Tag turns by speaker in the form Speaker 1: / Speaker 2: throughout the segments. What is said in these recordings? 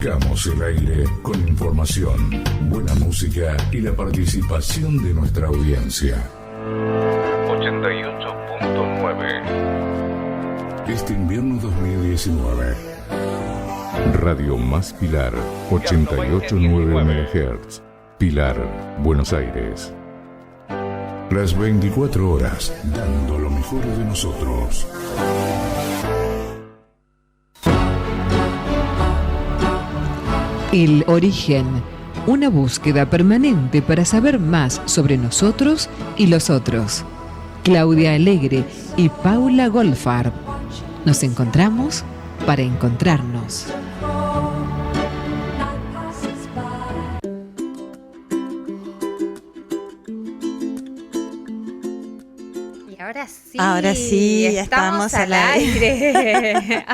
Speaker 1: Damos el aire con información, buena música y la participación de nuestra audiencia. 88.9. Este invierno 2019. Radio Más Pilar, 88.9 MHz. Pilar, Buenos Aires. Las 24 horas, dando lo mejor de nosotros.
Speaker 2: El origen, una búsqueda permanente para saber más sobre nosotros y los otros. Claudia Alegre y Paula Goldfarb. Nos encontramos para encontrarnos.
Speaker 3: Y
Speaker 4: ahora sí,
Speaker 3: estamos al aire.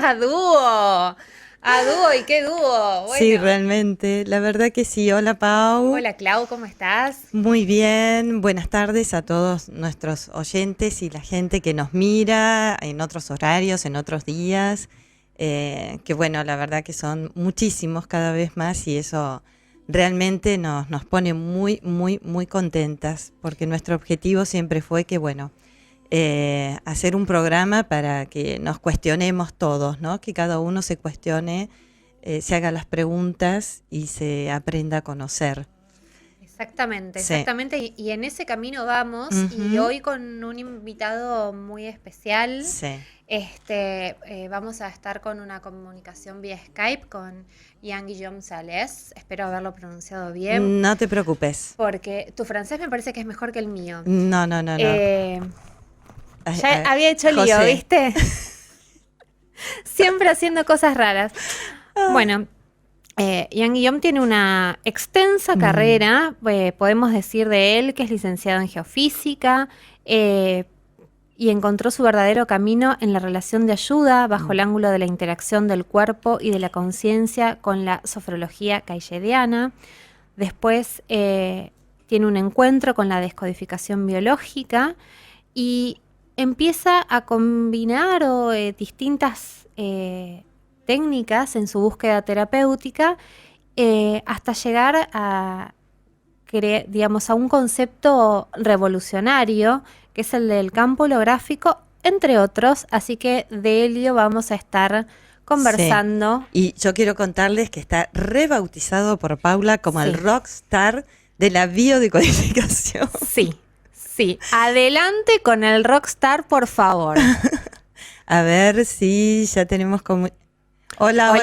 Speaker 3: A dúo, ¿y qué dúo? Bueno.
Speaker 4: Sí, realmente, la verdad que sí. Hola, Pau.
Speaker 3: Hola, Clau, ¿cómo estás?
Speaker 4: Muy bien, buenas tardes a todos nuestros oyentes y la gente que nos mira en otros horarios, en otros días, que bueno, la verdad que son muchísimos cada vez más y eso realmente nos pone muy, muy, muy contentas, porque nuestro objetivo siempre fue que, bueno, hacer un programa para que nos cuestionemos todos, ¿no? Que cada uno se cuestione, se haga las preguntas y se aprenda a conocer.
Speaker 3: Exactamente,
Speaker 4: Sí.
Speaker 3: exactamente. Y en ese camino vamos.
Speaker 4: Uh-huh.
Speaker 3: Y hoy con un invitado muy especial.
Speaker 4: Sí.
Speaker 3: Vamos a estar con una comunicación vía Skype con Jean-Guillaume Sales. Espero haberlo pronunciado bien.
Speaker 4: No te preocupes.
Speaker 3: Porque tu francés me parece que es mejor que el mío.
Speaker 4: No.
Speaker 3: Ya había hecho lío,
Speaker 4: José.
Speaker 3: ¿viste? Siempre haciendo cosas raras. Bueno, Jean-Guillaume tiene una extensa carrera, podemos decir de él que es licenciado en geofísica y encontró su verdadero camino en la relación de ayuda bajo el ángulo de la interacción del cuerpo y de la conciencia con la sofrología cayediana. Después tiene un encuentro con la descodificación biológica y empieza a combinar distintas técnicas en su búsqueda terapéutica hasta llegar a un concepto revolucionario que es el del campo holográfico, entre otros, así que de ello vamos a estar conversando.
Speaker 4: Sí. Y yo quiero contarles que está rebautizado por Paula como el rockstar de la biodecodificación.
Speaker 3: Sí, adelante con el rockstar, por favor.
Speaker 4: A ver si ya tenemos como... Hola.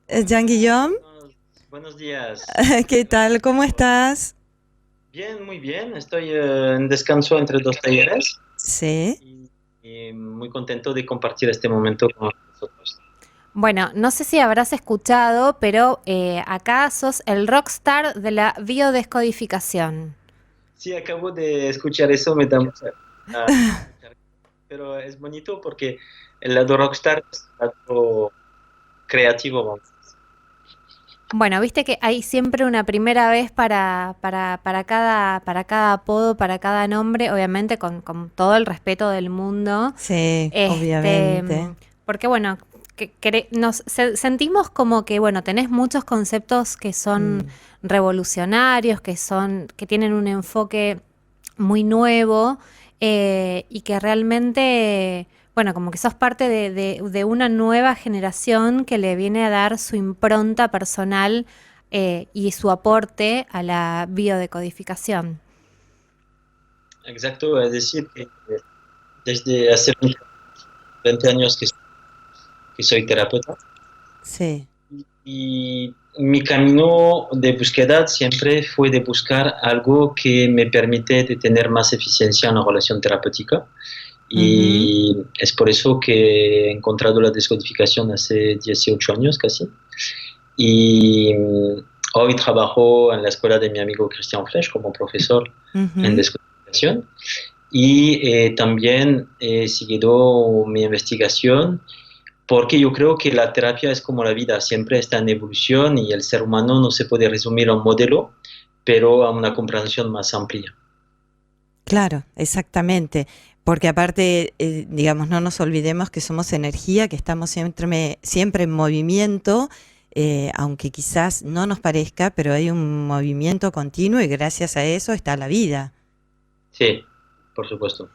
Speaker 4: Jean-Guillaume.
Speaker 5: Buenos días.
Speaker 4: ¿Qué tal? ¿Cómo estás?
Speaker 5: Bien, muy bien. Estoy en descanso entre dos talleres.
Speaker 4: Sí.
Speaker 5: Y muy contento de compartir este momento con nosotros.
Speaker 3: Bueno, no sé si habrás escuchado, pero acá sos el rockstar de la biodescodificación.
Speaker 5: Sí, acabo de escuchar eso, me da mucha... pero es bonito porque el lado rockstar es algo creativo, vamos.
Speaker 3: Bueno, viste que hay siempre una primera vez para cada apodo, para cada nombre, obviamente con todo el respeto del mundo.
Speaker 4: Sí, obviamente.
Speaker 3: Porque bueno, sentimos como que bueno, tenés muchos conceptos que son revolucionarios, que tienen un enfoque muy nuevo y que realmente, bueno, como que sos parte de una nueva generación que le viene a dar su impronta personal y su aporte a la biodecodificación.
Speaker 5: Exacto, es decir, que desde hace 20 años que soy terapeuta.
Speaker 4: Sí.
Speaker 5: Y mi camino de búsqueda siempre fue de buscar algo que me permite de tener más eficiencia en la relación terapéutica. Y es por eso que he encontrado la descodificación hace 18 años casi. Y hoy trabajo en la escuela de mi amigo Christian Flesch como profesor en descodificación. Y también he seguido mi investigación porque yo creo que la terapia es como la vida, siempre está en evolución y el ser humano no se puede resumir a un modelo, pero a una comprensión más amplia.
Speaker 4: Claro, exactamente. Porque aparte, digamos, no nos olvidemos que somos energía, que estamos siempre en movimiento, aunque quizás no nos parezca, pero hay un movimiento continuo y gracias a eso está la vida.
Speaker 5: Sí, por supuesto.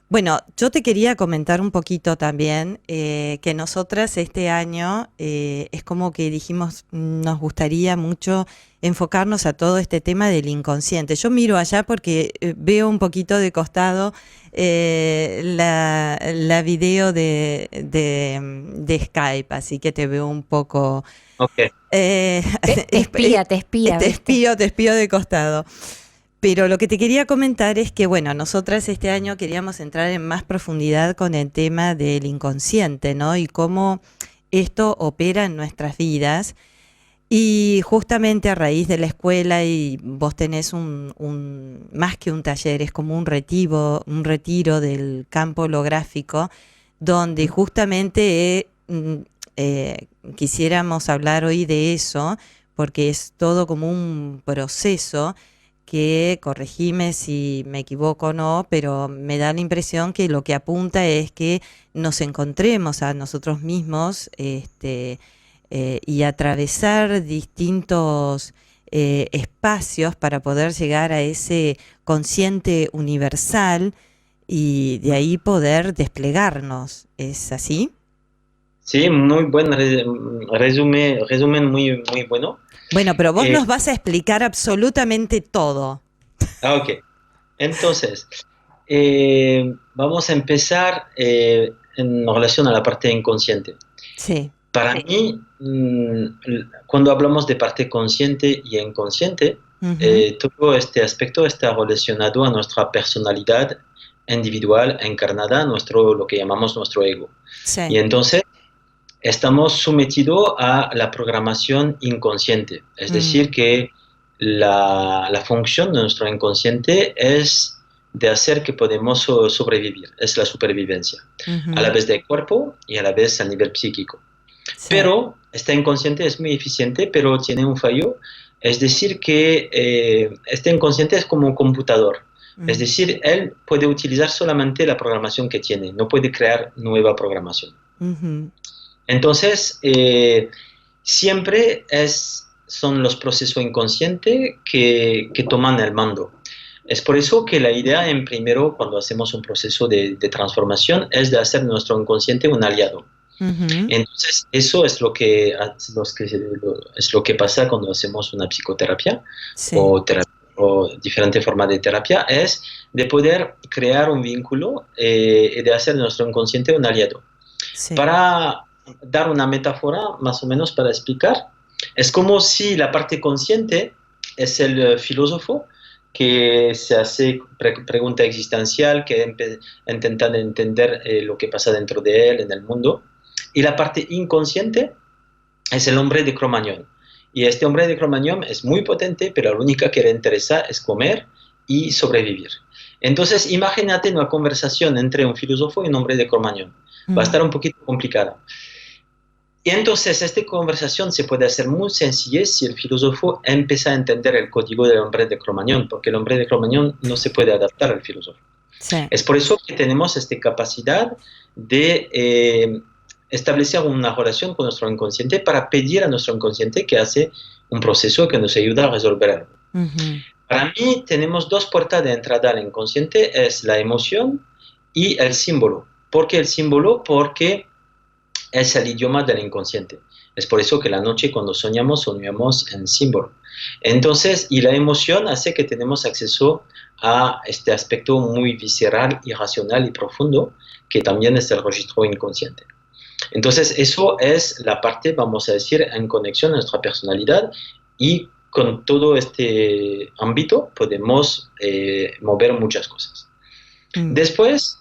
Speaker 4: Bueno, yo te quería comentar un poquito también que nosotras este año es como que dijimos, nos gustaría mucho enfocarnos a todo este tema del inconsciente. Yo miro allá porque veo un poquito de costado la video de Skype, así que te veo un poco...
Speaker 5: Okay.
Speaker 3: Te espía.
Speaker 4: Te espío de costado. Pero lo que te quería comentar es que, bueno, nosotras este año queríamos entrar en más profundidad con el tema del inconsciente, ¿no? Y cómo esto opera en nuestras vidas. Y justamente a raíz de la escuela, y vos tenés más que un taller, es como un retiro del campo holográfico, donde justamente quisiéramos hablar hoy de eso, porque es todo como un proceso que, corregime si me equivoco o no, pero me da la impresión que lo que apunta es que nos encontremos a nosotros mismos y atravesar distintos espacios para poder llegar a ese consciente universal y de ahí poder desplegarnos. ¿Es así?
Speaker 5: Sí, muy buen resumen muy, muy bueno.
Speaker 4: Bueno, pero vos nos vas a explicar absolutamente todo.
Speaker 5: Ok. Entonces, vamos a empezar en relación a la parte inconsciente.
Speaker 4: Sí.
Speaker 5: Para mí, cuando hablamos de parte consciente y inconsciente, todo este aspecto está relacionado a nuestra personalidad individual encarnada, lo que llamamos nuestro ego.
Speaker 4: Sí.
Speaker 5: Y entonces, estamos sometidos a la programación inconsciente, es decir, que la función de nuestro inconsciente es de hacer que podamos sobrevivir, es la supervivencia, a la vez del cuerpo y a la vez a nivel psíquico. Sí. Pero este inconsciente es muy eficiente, pero tiene un fallo, es decir, que este inconsciente es como un computador, es decir, él puede utilizar solamente la programación que tiene, no puede crear nueva programación. Entonces, siempre son los procesos inconscientes que toman el mando. Es por eso que la idea, en primero, cuando hacemos un proceso de transformación, es de hacer nuestro inconsciente un aliado. Entonces, eso es lo que pasa cuando hacemos una psicoterapia, sí, o diferentes formas de terapia, es de poder crear un vínculo y de hacer nuestro inconsciente un aliado. Sí. Para dar una metáfora, más o menos para explicar, es como si la parte consciente es el filósofo que se hace pregunta existencial, que intenta entender lo que pasa dentro de él, en el mundo, y la parte inconsciente es el hombre de Cro-Magnon. Y este hombre de Cro-Magnon es muy potente, pero lo único que le interesa es comer y sobrevivir. Entonces, imagínate una conversación entre un filósofo y un hombre de Cro-Magnon. Va a estar un poquito complicada. Y entonces esta conversación se puede hacer muy sencilla si el filósofo empieza a entender el código del hombre de Cro-Magnon, porque el hombre de Cro-Magnon no se puede adaptar al filósofo. Sí. Es por eso que tenemos esta capacidad de establecer una relación con nuestro inconsciente para pedir a nuestro inconsciente que hace un proceso que nos ayuda a resolver algo. Para mí tenemos dos puertas de entrada al inconsciente, es la emoción y el símbolo. ¿Por qué el símbolo? Porque es el idioma del inconsciente. Es por eso que la noche cuando soñamos en símbolo. Entonces, y la emoción hace que tenemos acceso a este aspecto muy visceral, irracional y profundo, que también es el registro inconsciente. Entonces, eso es la parte, vamos a decir, en conexión a nuestra personalidad, y con todo este ámbito podemos mover muchas cosas. Después,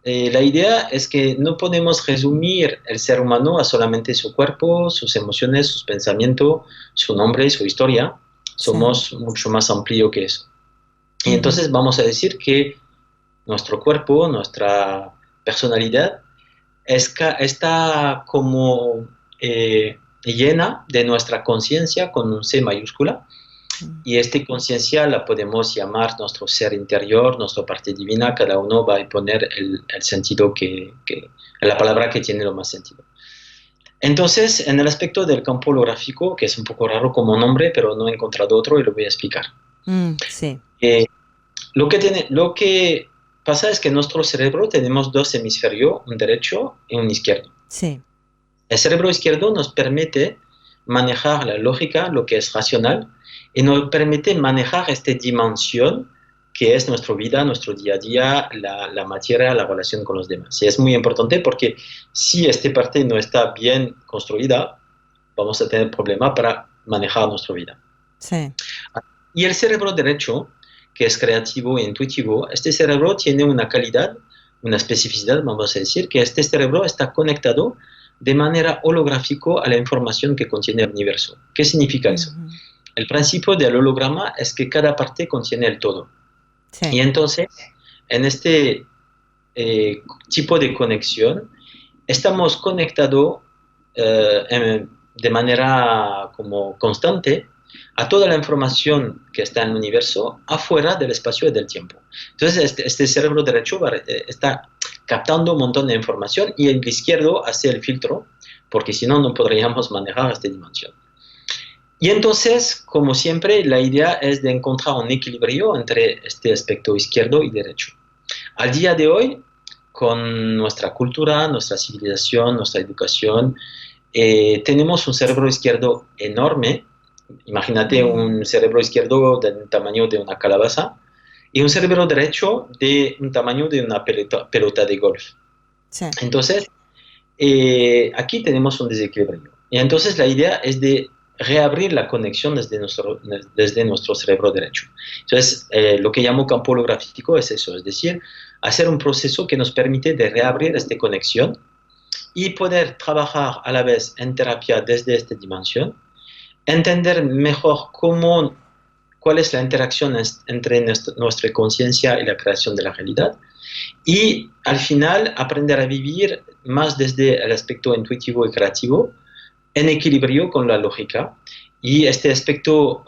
Speaker 5: la idea es que no podemos resumir el ser humano a solamente su cuerpo, sus emociones, sus pensamientos, su nombre, su historia. Somos mucho más amplio que eso. Y entonces vamos a decir que nuestro cuerpo, nuestra personalidad, está como llena de nuestra conciencia con un C mayúscula, Y esta conciencia la podemos llamar nuestro ser interior, nuestra parte divina, cada uno va a poner el sentido la palabra que tiene lo más sentido. Entonces, en el aspecto del campo holográfico, que es un poco raro como nombre, pero no he encontrado otro y lo voy a explicar.
Speaker 4: Sí.
Speaker 5: Lo que pasa es que en nuestro cerebro tenemos dos hemisferios, un derecho y un izquierdo.
Speaker 4: Sí.
Speaker 5: El cerebro izquierdo nos permite manejar la lógica, lo que es racional, y nos permite manejar esta dimensión que es nuestra vida, nuestro día a día, la materia, la relación con los demás. Y es muy importante porque si esta parte no está bien construida, vamos a tener problemas para manejar nuestra vida.
Speaker 4: Sí.
Speaker 5: Y el cerebro derecho, que es creativo e intuitivo, este cerebro tiene una calidad, una especificidad, vamos a decir, que este cerebro está conectado de manera holográfica a la información que contiene el universo. ¿Qué significa eso? El principio del holograma es que cada parte contiene el todo.
Speaker 4: Sí.
Speaker 5: Y entonces, en este tipo de conexión, estamos conectados de manera como constante a toda la información que está en el universo afuera del espacio y del tiempo. Entonces, este cerebro derecho está captando un montón de información y el izquierdo hace el filtro, porque si no, no podríamos manejar esta dimensión. Y entonces, como siempre, la idea es de encontrar un equilibrio entre este aspecto izquierdo y derecho. Al día de hoy, con nuestra cultura, nuestra civilización, nuestra educación, tenemos un cerebro izquierdo enorme. Imagínate un cerebro izquierdo del tamaño de una calabaza y un cerebro derecho de un tamaño de una pelota de golf.
Speaker 4: Sí.
Speaker 5: Entonces, aquí tenemos un desequilibrio. Y entonces la idea es de reabrir la conexión desde nuestro cerebro derecho. Entonces, lo que llamo campo holográfico es eso, es decir, hacer un proceso que nos permite de reabrir esta conexión y poder trabajar a la vez en terapia desde esta dimensión, entender mejor cuál es la interacción entre nuestra conciencia y la creación de la realidad, y al final aprender a vivir más desde el aspecto intuitivo y creativo, en equilibrio con la lógica. Y este aspecto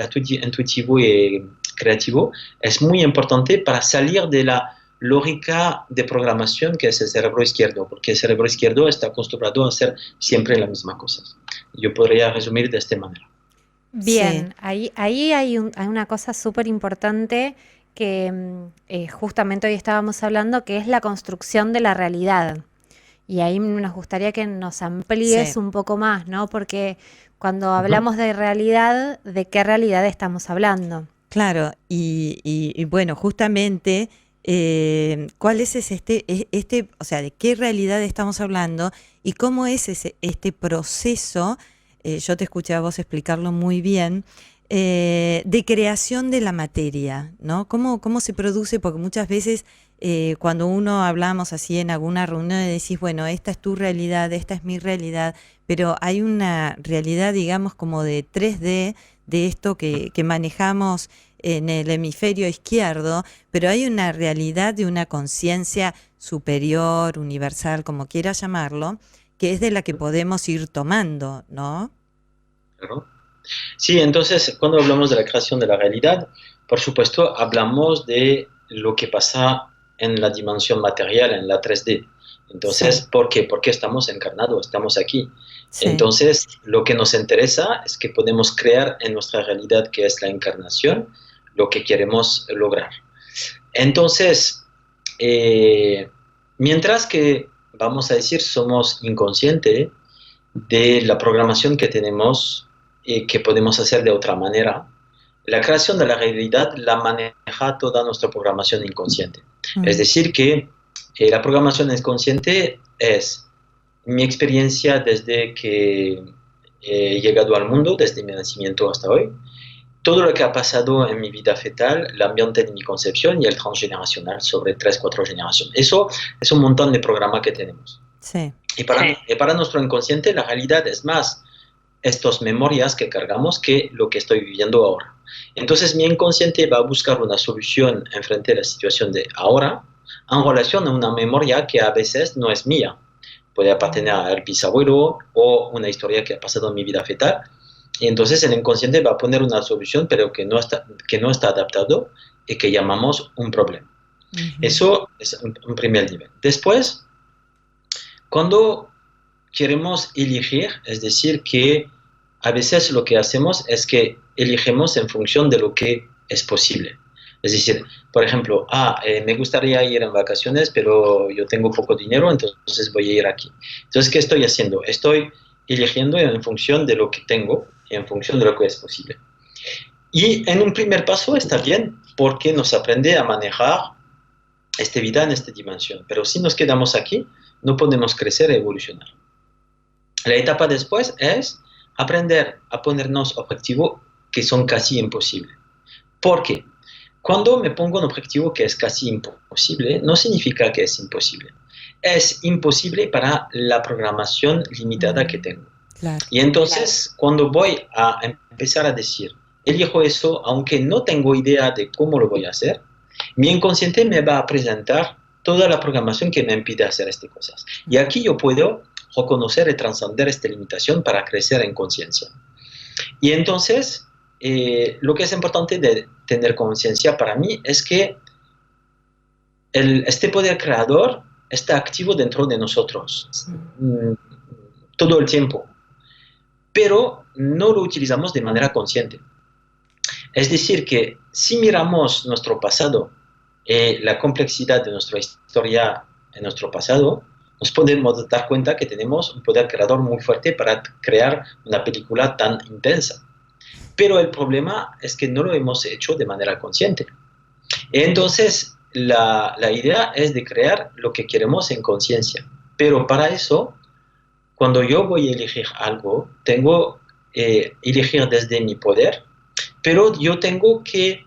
Speaker 5: intuitivo y creativo es muy importante para salir de la lógica de programación que es el cerebro izquierdo, porque el cerebro izquierdo está acostumbrado a hacer siempre la misma cosa. Yo podría resumir de esta manera.
Speaker 3: Bien, sí. Ahí hay una cosa súper importante que justamente hoy estábamos hablando, que es la construcción de la realidad. Y ahí nos gustaría que nos amplíes un poco más, ¿no? Porque cuando hablamos de realidad, ¿de qué realidad estamos hablando?
Speaker 4: Claro, y bueno, justamente, ¿cuál es o sea, de qué realidad estamos hablando y cómo es este proceso? Yo te escuché a vos explicarlo muy bien, de creación de la materia, ¿no? ¿Cómo se produce? Porque muchas veces cuando uno hablamos así en alguna reunión y decís, bueno, esta es tu realidad, esta es mi realidad, pero hay una realidad, digamos, como de 3D de esto que manejamos en el hemisferio izquierdo, pero hay una realidad de una conciencia superior, universal, como quieras llamarlo, que es de la que podemos ir tomando, ¿no?
Speaker 5: Claro. Sí, entonces cuando hablamos de la creación de la realidad, por supuesto hablamos de lo que pasa en la dimensión material, en la 3D. Entonces, sí. ¿Por qué? Porque estamos encarnados, estamos aquí. Sí. Entonces, lo que nos interesa es que podemos crear en nuestra realidad, que es la encarnación, lo que queremos lograr. Entonces, mientras que, vamos a decir, somos inconscientes de la programación que tenemos y que podemos hacer de otra manera, la creación de la realidad la maneja toda nuestra programación inconsciente. Es decir, que la programación inconsciente es mi experiencia desde que he llegado al mundo, desde mi nacimiento hasta hoy, todo lo que ha pasado en mi vida fetal, el ambiente de mi concepción y el transgeneracional sobre 3, 4 generaciones. Eso es un montón de programa que tenemos.
Speaker 4: Sí.
Speaker 5: Y para nuestro inconsciente la realidad es más estas memorias que cargamos que lo que estoy viviendo ahora. Entonces mi inconsciente va a buscar una solución en frente a la situación de ahora en relación a una memoria que a veces no es mía. Puede pertenecer al bisabuelo o una historia que ha pasado en mi vida fetal. Y entonces el inconsciente va a poner una solución, pero que no está adaptado y que llamamos un problema. Eso es un primer nivel. Después, cuando queremos elegir, es decir, que a veces lo que hacemos es que elegimos en función de lo que es posible. Es decir, por ejemplo, me gustaría ir en vacaciones, pero yo tengo poco dinero, entonces voy a ir aquí. Entonces, ¿qué estoy haciendo? Estoy eligiendo en función de lo que tengo y en función de lo que es posible. Y en un primer paso está bien, porque nos aprende a manejar esta vida en esta dimensión. Pero si nos quedamos aquí, no podemos crecer y evolucionar. La etapa después es aprender a ponernos objetivos que son casi imposibles. ¿Por qué? Cuando me pongo un objetivo que es casi imposible, no significa que es imposible. Es imposible para la programación limitada que tengo.
Speaker 4: Claro.
Speaker 5: Y entonces, cuando voy a empezar a decir, elijo eso, aunque no tengo idea de cómo lo voy a hacer, mi inconsciente me va a presentar toda la programación que me impide hacer estas cosas. Y aquí yo puedo reconocer y trascender esta limitación para crecer en conciencia. Y entonces, lo que es importante de tener conciencia para mí es que este poder creador está activo dentro de nosotros todo el tiempo, pero no lo utilizamos de manera consciente. Es decir, que si miramos nuestro pasado, la complejidad de nuestra historia en nuestro pasado, nos podemos dar cuenta que tenemos un poder creador muy fuerte para crear una película tan intensa. Pero el problema es que no lo hemos hecho de manera consciente. Entonces, la idea es de crear lo que queremos en conciencia. Pero para eso, cuando yo voy a elegir algo, tengo que elegir desde mi poder, pero yo tengo que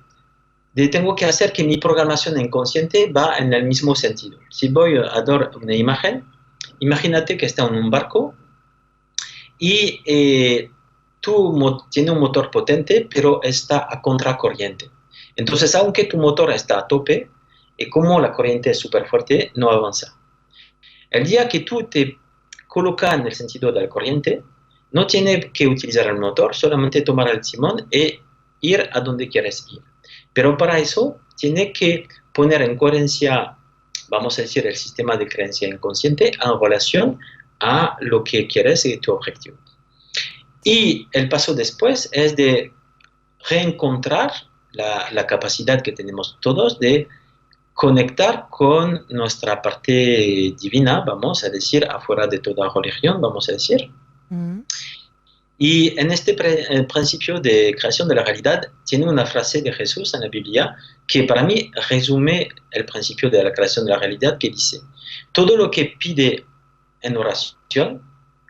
Speaker 5: hacer que mi programación inconsciente va en el mismo sentido. Si voy a dar una imagen, imagínate que está en un barco y tiene un motor potente, pero está a contracorriente. Entonces, aunque tu motor está a tope, como la corriente es súper fuerte, no avanza. El día que tú te colocas en el sentido de la corriente, no tienes que utilizar el motor, solamente tomar el timón e ir a donde quieres ir. Pero para eso, tienes que poner en coherencia, vamos a decir, el sistema de creencia inconsciente en relación a lo que quieres y tu objetivo. Y el paso después es de reencontrar la capacidad que tenemos todos de conectar con nuestra parte divina, vamos a decir, afuera de toda religión, vamos a decir. Y en este principio de creación de la realidad, tiene una frase de Jesús en la Biblia que para mí resume el principio de la creación de la realidad, que dice: todo lo que pide en oración,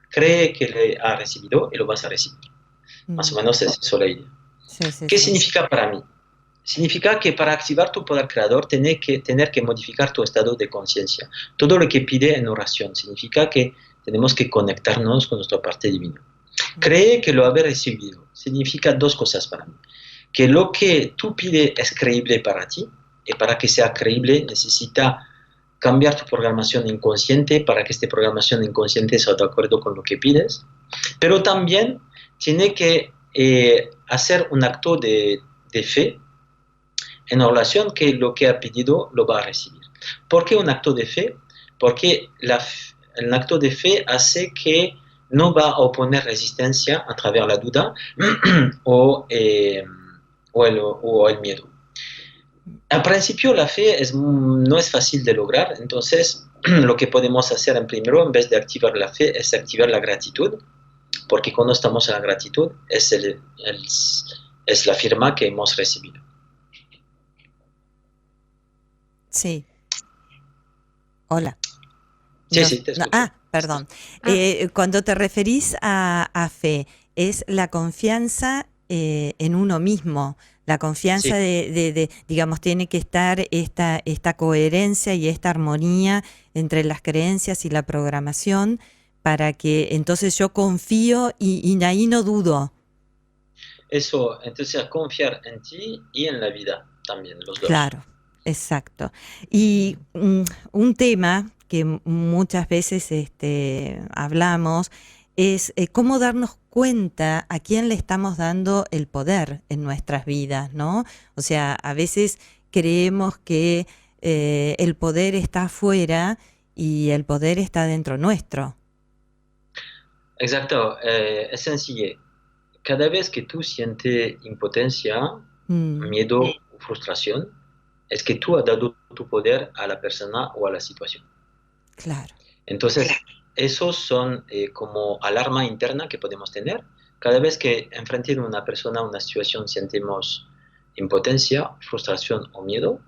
Speaker 5: cree que le ha recibido y lo vas a recibir. Más o menos es eso la idea. ¿Qué significa para mí? Significa que para activar tu poder creador tienes que tener que modificar tu estado de conciencia. Todo lo que pide en oración significa que tenemos que conectarnos con nuestra parte divina. Cree que lo ha recibido. Significa dos cosas para mí. Que lo que tú pides es creíble para ti, y para que sea creíble necesita cambiar tu programación inconsciente para que esta programación inconsciente sea de acuerdo con lo que pides. Pero también tiene que hacer un acto de fe en relación que lo que ha pedido lo va a recibir. ¿Por qué un acto de fe? Porque el acto de fe hace que no va a oponer resistencia a través de la duda o el miedo. Al principio la fe no es fácil de lograr, entonces lo que podemos hacer en primero, en vez de activar la fe, es activar la gratitud, porque cuando estamos en la gratitud es la firma que hemos recibido.
Speaker 4: Sí. Hola.
Speaker 5: Sí, te escucho.
Speaker 4: Perdón. Cuando te referís a fe, es la confianza en uno mismo, la confianza de digamos, tiene que estar esta coherencia y esta armonía entre las creencias y la programación para que entonces yo confío y ahí no dudo.
Speaker 5: Eso, entonces confiar en ti y en la vida también, los dos.
Speaker 4: Claro, exacto. Y un tema que muchas veces hablamos es cómo darnos cuenta a quién le estamos dando el poder en nuestras vidas, ¿no? O sea, a veces creemos que el poder está afuera y el poder está dentro nuestro.
Speaker 5: Exacto, es sencillo. Cada vez que tú sientes impotencia, miedo o frustración, es que tú has dado tu poder a la persona o a la situación.
Speaker 4: Claro.
Speaker 5: Entonces, esos son como alarma interna que podemos tener. Cada vez que enfrente de una persona, una situación, sentimos impotencia, frustración o miedo,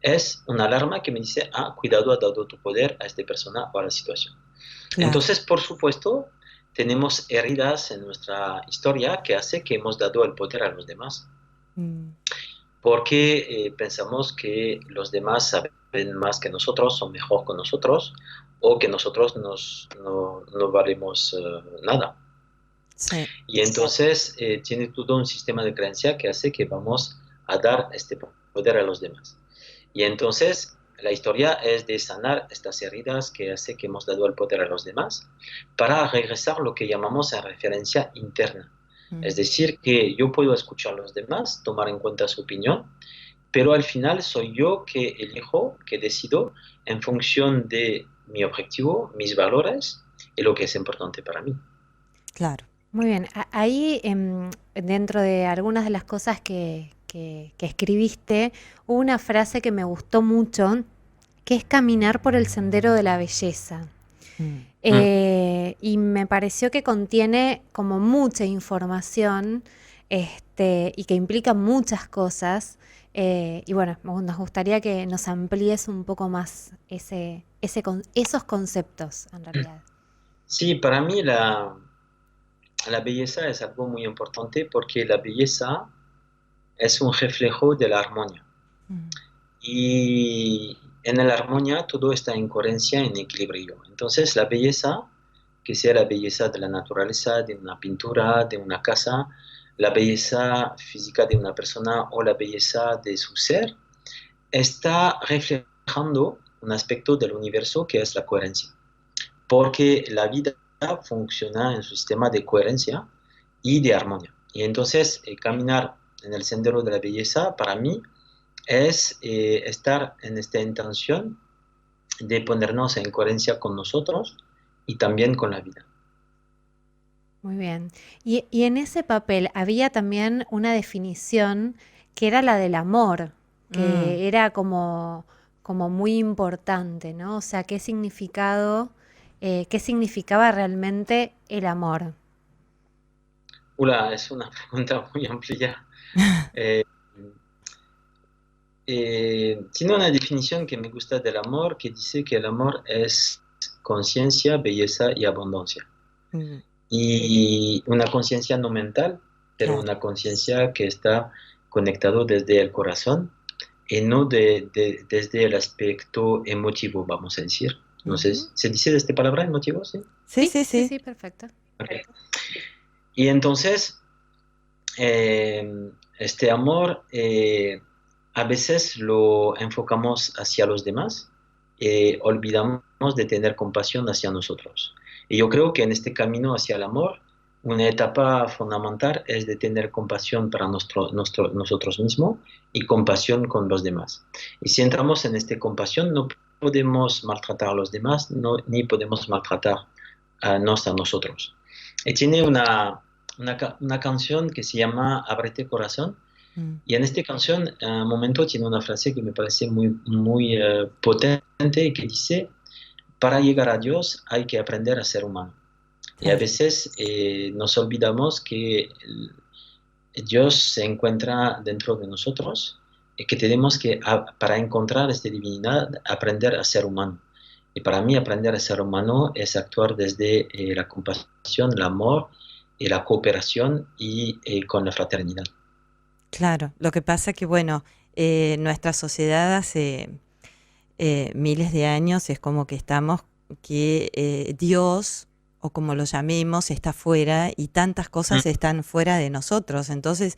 Speaker 5: es una alarma que me dice, cuidado, has dado tu poder a esta persona o a la situación.
Speaker 4: Claro.
Speaker 5: Entonces, por supuesto, tenemos heridas en nuestra historia que hace que hemos dado el poder a los demás. Porque pensamos que los demás saben más que nosotros, son mejor que nosotros, o que nosotros no valemos nada.
Speaker 4: Sí.
Speaker 5: Y entonces tiene todo un sistema de creencia que hace que vamos a dar este poder a los demás. Y entonces la historia es de sanar estas heridas que hace que hemos dado el poder a los demás para regresar lo que llamamos a referencia interna. Es decir, que yo puedo escuchar a los demás, tomar en cuenta su opinión, pero al final soy yo que elijo, que decido en función de mi objetivo, mis valores y lo que es importante para mí.
Speaker 4: Claro.
Speaker 3: Muy bien, ahí dentro de algunas de las cosas que escribiste, hubo una frase que me gustó mucho, que es caminar por el sendero de la belleza. Y me pareció que contiene como mucha información y que implica muchas cosas. Y bueno, nos gustaría que nos amplíes un poco más esos conceptos, en realidad.
Speaker 5: Sí, para mí la belleza es algo muy importante porque la belleza es un reflejo de la armonía. Y en la armonía todo está en coherencia, en equilibrio. Entonces la belleza, que sea la belleza de la naturaleza, de una pintura, de una casa, la belleza física de una persona o la belleza de su ser, está reflejando un aspecto del universo que es la coherencia. Porque la vida funciona en su sistema de coherencia y de armonía. Y entonces caminar en el sendero de la belleza para mí es estar en esta intención de ponernos en coherencia con nosotros y también con la vida.
Speaker 3: Muy bien. Y en ese papel había también una definición que era la del amor, que era como muy importante, ¿no? O sea, qué significaba realmente el amor.
Speaker 5: Es una pregunta muy amplia. Tiene una definición que me gusta del amor que dice que el amor es conciencia, belleza y abundancia. Y una conciencia no mental, pero una conciencia que está conectado desde el corazón y no desde el aspecto emotivo, vamos a decir. No sé, ¿se dice de esta palabra emotivo?
Speaker 3: Sí, perfecto.
Speaker 5: Okay. Y entonces, este amor a veces lo enfocamos hacia los demás y olvidamos de tener compasión hacia nosotros. Y yo creo que en este camino hacia el amor, una etapa fundamental es de tener compasión para nosotros mismos y compasión con los demás. Y si entramos en esta compasión, no podemos maltratar a los demás, ni podemos maltratar a nosotros. Y tiene una canción que se llama Ábrete Corazón. Y en esta canción, a un momento, tiene una frase que me parece muy, muy potente que dice: para llegar a Dios hay que aprender a ser humano. Y a veces nos olvidamos que Dios se encuentra dentro de nosotros y que tenemos que, para encontrar esta divinidad, aprender a ser humano. Y para mí aprender a ser humano es actuar desde la compasión, el amor, y la cooperación y con la fraternidad.
Speaker 4: Claro, lo que pasa que, bueno, nuestra sociedad hace miles de años es como que que Dios, o como lo llamemos, está fuera y tantas cosas están fuera de nosotros. Entonces,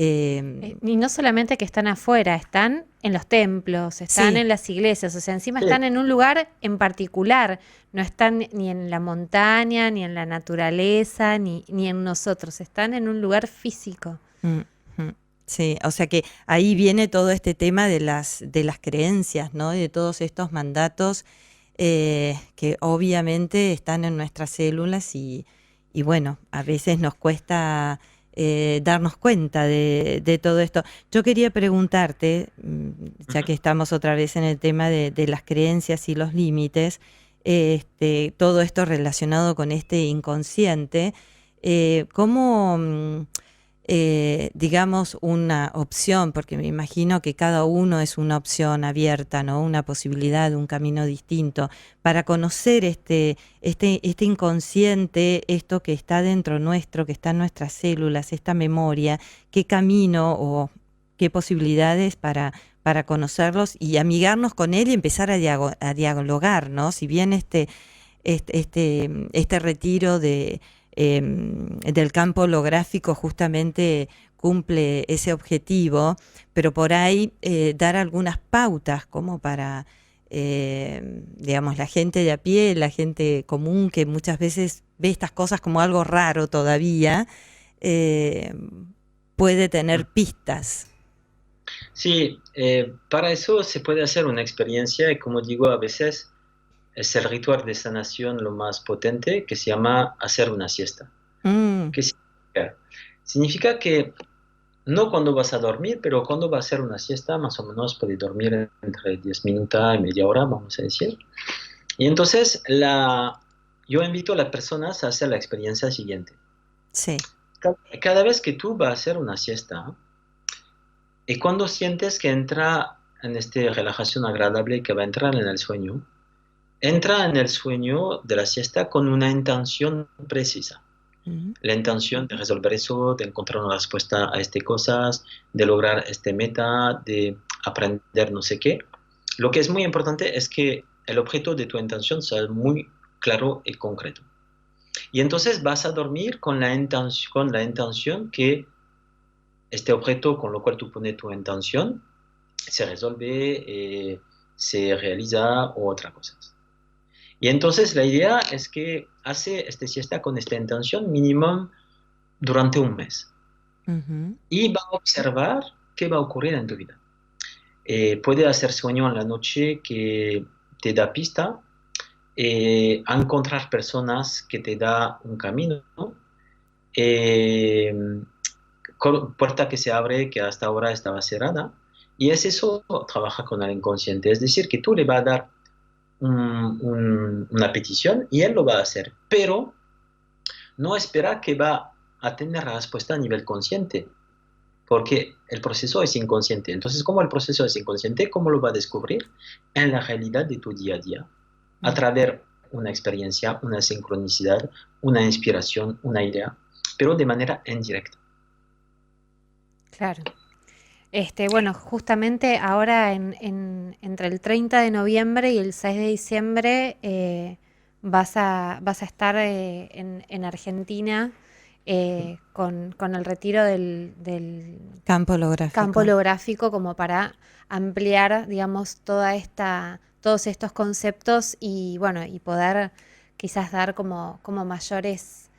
Speaker 3: Y no solamente que están afuera, están en los templos, están
Speaker 4: Sí.
Speaker 3: en las iglesias, o sea, encima
Speaker 5: Sí.
Speaker 3: están en un lugar en particular, no están ni en la montaña, ni en la naturaleza, ni en nosotros, están en un lugar físico.
Speaker 4: Mm, mm. Sí, o sea que ahí viene todo este tema de las creencias, ¿no? De todos estos mandatos que obviamente están en nuestras células y bueno, a veces nos cuesta darnos cuenta de todo esto. Yo quería preguntarte, ya que estamos otra vez en el tema de las creencias y los límites, todo esto relacionado con este inconsciente, ¿cómo, digamos, una opción, porque me imagino que cada uno es una opción abierta, ¿no? Una posibilidad, un camino distinto, para conocer este inconsciente, esto que está dentro nuestro, que está en nuestras células, esta memoria, qué camino o qué posibilidades para conocerlos y amigarnos con él y empezar a dialogar, ¿no? Si bien este retiro del campo holográfico justamente cumple ese objetivo, pero por ahí dar algunas pautas como para, digamos, la gente de a pie, la gente común que muchas veces ve estas cosas como algo raro todavía, puede tener pistas.
Speaker 5: Sí, para eso se puede hacer una experiencia y como digo, a veces es el ritual de sanación lo más potente que se llama hacer una siesta.
Speaker 4: Mm,
Speaker 5: ¿Qué significa? Significa que no cuando vas a dormir, pero cuando vas a hacer una siesta, más o menos puedes dormir entre 10 minutos y media hora, vamos a decir. Y entonces yo invito a las personas a hacer la experiencia siguiente.
Speaker 4: sí.
Speaker 5: Cada vez que tú vas a hacer una siesta, y cuando sientes que entra en esta relajación agradable que va a entrar en el sueño, entra en el sueño de la siesta con una intención precisa.
Speaker 4: Mm,
Speaker 5: La intención de resolver eso, de encontrar una respuesta a estas cosas, de lograr esta meta, de aprender no sé qué. Lo que es muy importante es que el objeto de tu intención sea muy claro y concreto. Y entonces vas a dormir con la intención que este objeto con lo cual tú pones tu intención se resuelve, se realiza o otra cosa. Y entonces la idea es que hace esta siesta con esta intención mínimo durante un mes.
Speaker 4: ujú.
Speaker 5: Y va a observar qué va a ocurrir en tu vida. Puede hacer sueño en la noche que te da pista, a encontrar personas que te da un camino, eh, puerta que se abre que hasta ahora estaba cerrada. Y es eso, trabaja con el inconsciente. Es decir, que tú le vas a dar una petición y él lo va a hacer, pero no espera que va a tener la respuesta a nivel consciente, porque el proceso es inconsciente. Entonces, como el proceso es inconsciente, ¿cómo lo va a descubrir? En la realidad de tu día a día, a través de una experiencia, una sincronicidad, una inspiración, una idea, pero de manera indirecta.
Speaker 3: Claro. Bueno, justamente ahora entre el 30 de noviembre y el 6 de diciembre vas a estar en Argentina con el retiro del
Speaker 4: Campo holográfico.
Speaker 3: campo holográfico como para ampliar, digamos, todos estos conceptos y bueno, y poder quizás dar como mayores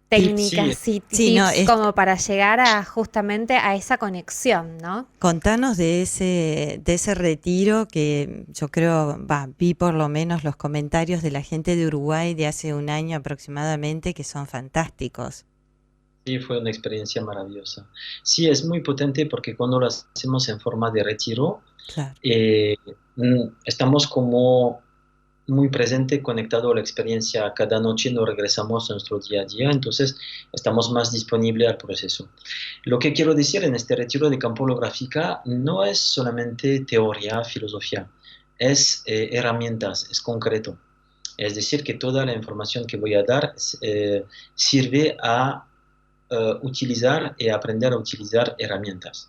Speaker 3: técnicas y
Speaker 4: Sí, no,
Speaker 3: tips como para llegar justamente a esa conexión, ¿no?
Speaker 4: Contanos de ese retiro que yo creo, vi por lo menos los comentarios de la gente de Uruguay de hace un año aproximadamente que son fantásticos.
Speaker 5: Sí, fue una experiencia maravillosa. Sí, es muy potente porque cuando lo hacemos en forma de retiro,
Speaker 4: Claro.
Speaker 5: estamos como muy presente, conectado a la experiencia. Cada noche nos regresamos a nuestro día a día, entonces estamos más disponibles al proceso. Lo que quiero decir en este retiro de campo holográfica no es solamente teoría, filosofía, es herramientas, es concreto. Es decir, que toda la información que voy a dar sirve a utilizar y aprender a utilizar herramientas.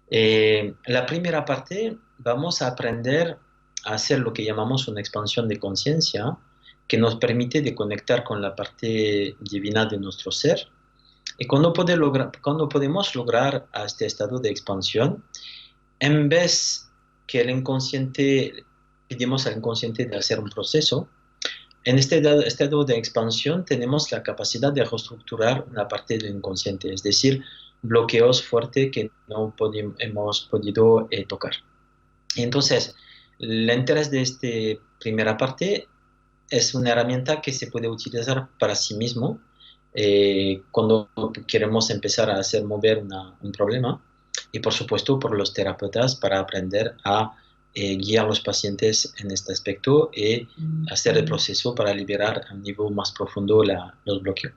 Speaker 5: La primera parte vamos a aprender a hacer lo que llamamos una expansión de conciencia que nos permite de conectar con la parte divina de nuestro ser Y cuando podemos lograr a este estado de expansión, en vez que el inconsciente, pedimos al inconsciente de hacer un proceso, en este estado de expansión tenemos la capacidad de reestructurar una parte del inconsciente, es decir, bloqueos fuertes que no hemos podido tocar. Entonces, el interés de esta primera parte es una herramienta que se puede utilizar para sí mismo cuando queremos empezar a hacer mover un problema y por supuesto por los terapeutas para aprender a guiar a los pacientes en este aspecto y hacer el proceso para liberar a un nivel más profundo los bloqueos.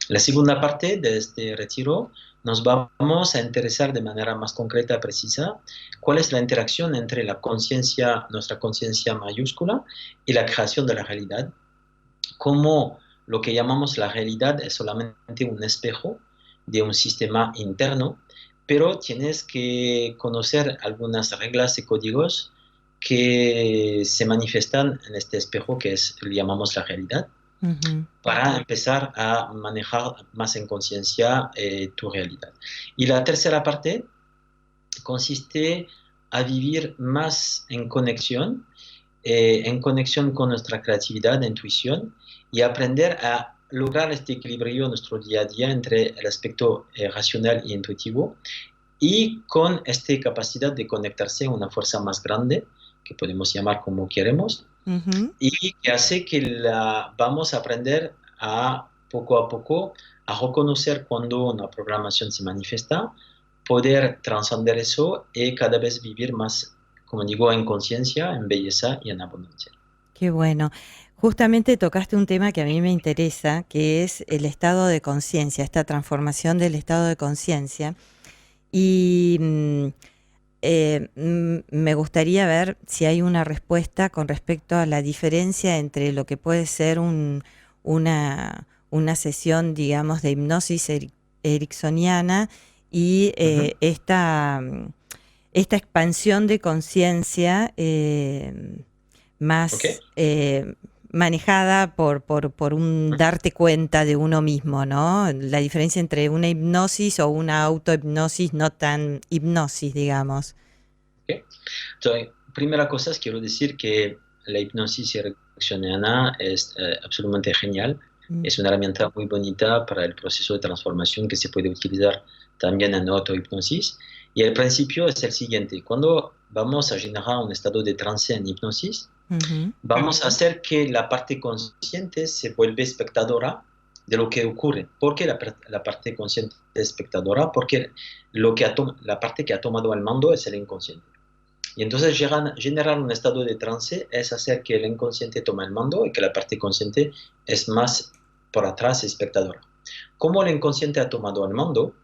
Speaker 5: La segunda parte de este retiro nos vamos a interesar de manera más concreta y precisa cuál es la interacción entre la conciencia, nuestra conciencia mayúscula y la creación de la realidad, cómo lo que llamamos la realidad es solamente un espejo de un sistema interno, pero tienes que conocer algunas reglas y códigos que se manifiestan en este espejo que le llamamos la realidad, para empezar a manejar más en conciencia tu realidad. Y la tercera parte consiste a vivir más en conexión con nuestra creatividad, intuición, y aprender a lograr este equilibrio en nuestro día a día entre el aspecto racional y intuitivo, y con esta capacidad de conectarse a una fuerza más grande, que podemos llamar como queremos, y que hace que vamos a aprender poco a poco a reconocer cuando una programación se manifiesta, poder trascender eso y cada vez vivir más, como digo, en conciencia, en belleza y en abundancia.
Speaker 4: Qué bueno. Justamente tocaste un tema que a mí me interesa, que es el estado de conciencia, esta transformación del estado de conciencia. Y me gustaría ver si hay una respuesta con respecto a la diferencia entre lo que puede ser una sesión, digamos, de hipnosis ericksoniana y esta expansión de conciencia más manejada por un darte cuenta de uno mismo, ¿no? La diferencia entre una hipnosis o una autohipnosis no tan hipnosis, digamos.
Speaker 5: Entonces, primera cosa, quiero decir que la hipnosis ericksoniana es absolutamente genial. Es una herramienta muy bonita para el proceso de transformación que se puede utilizar también en autohipnosis. Y el principio es el siguiente: cuando vamos a generar un estado de trance en hipnosis, vamos a hacer que la parte consciente se vuelva espectadora de lo que ocurre. ¿Por qué la parte consciente es espectadora? Porque la parte que ha tomado el mando es el inconsciente. Y entonces generar un estado de trance es hacer que el inconsciente tome el mando y que la parte consciente es más por atrás espectadora. Como el inconsciente ha tomado el mando,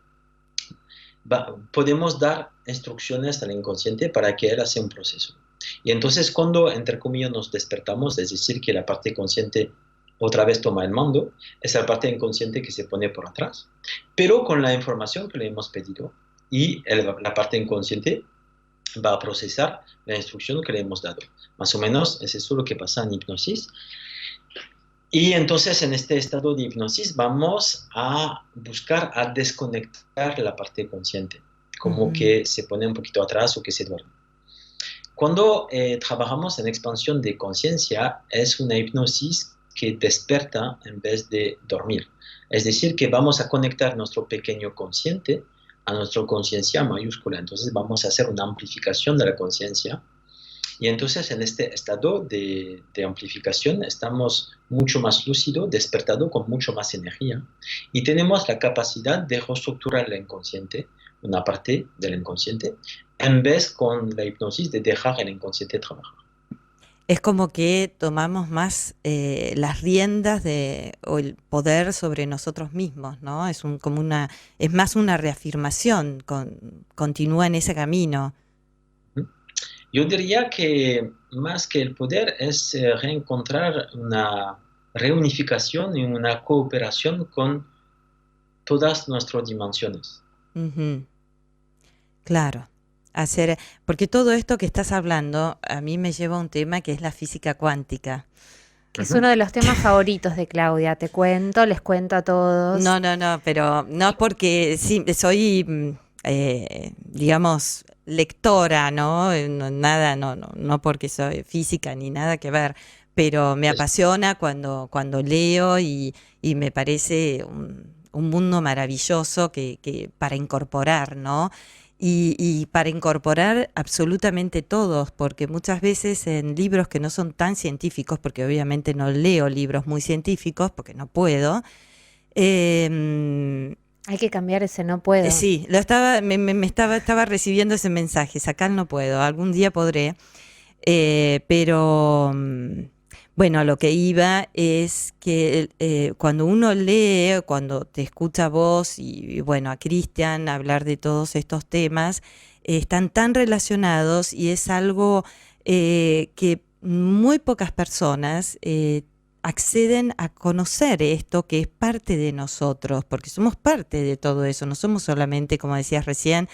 Speaker 5: podemos dar instrucciones al inconsciente para que él haga un proceso. Y entonces cuando, entre comillas, nos despertamos, es decir, que la parte consciente otra vez toma el mando, es la parte inconsciente que se pone por atrás, pero con la información que le hemos pedido, y la parte inconsciente va a procesar la instrucción que le hemos dado. Más o menos es eso lo que pasa en hipnosis. Y entonces en este estado de hipnosis vamos a buscar a desconectar la parte consciente, como que se pone un poquito atrás o que se duerme. Cuando trabajamos en expansión de conciencia, es una hipnosis que despierta en vez de dormir. Es decir, que vamos a conectar nuestro pequeño consciente a nuestra conciencia mayúscula. Entonces vamos a hacer una amplificación de la conciencia. Y entonces en este estado de amplificación estamos mucho más lúcido, despertado con mucho más energía. Y tenemos la capacidad de reestructurar el inconsciente, una parte del inconsciente, en vez con la hipnosis de dejar el inconsciente trabajar.
Speaker 4: Es como que tomamos más las riendas o el poder sobre nosotros mismos, ¿no? Es más una reafirmación, continúa en ese camino.
Speaker 5: Yo diría que más que el poder es reencontrar una reunificación y una cooperación con todas nuestras dimensiones.
Speaker 4: Claro. Porque todo esto que estás hablando a mí me lleva a un tema que es la física cuántica.
Speaker 3: Que es uno de los temas favoritos de Claudia, te cuento, les cuento a todos.
Speaker 4: No, pero no porque sí, soy, digamos, lectora, ¿no? Nada, no porque soy física ni nada que ver, pero me apasiona cuando leo y me parece un mundo maravilloso que para incorporar, ¿no? Y para incorporar absolutamente todos, porque muchas veces en libros que no son tan científicos, porque obviamente no leo libros muy científicos, porque no puedo.
Speaker 3: Hay que cambiar ese no puedo.
Speaker 4: Sí, estaba recibiendo ese mensaje, sacar no puedo, algún día podré, pero bueno, a lo que iba es que cuando uno lee, cuando te escucha a vos y bueno, a Cristian hablar de todos estos temas, están tan relacionados y es algo que muy pocas personas acceden a conocer esto que es parte de nosotros, porque somos parte de todo eso, no somos solamente, como decías recién,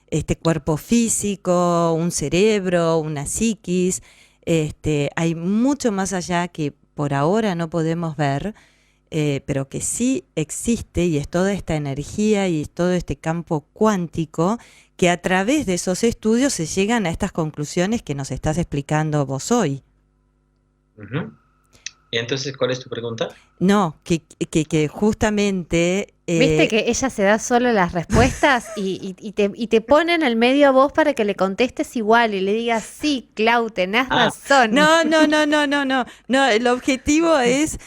Speaker 4: este cuerpo físico, un cerebro, una psiquis. Hay mucho más allá que por ahora no podemos ver, pero que sí existe y es toda esta energía y es todo este campo cuántico que a través de esos estudios se llegan a estas conclusiones que nos estás explicando vos hoy.
Speaker 5: Uh-huh. ¿Y entonces cuál es tu pregunta?
Speaker 4: No, que justamente...
Speaker 3: Viste que ella se da solo las respuestas y te pone en el medio a vos para que le contestes igual y le digas, sí, Clau, tenés razón.
Speaker 4: No, el objetivo es...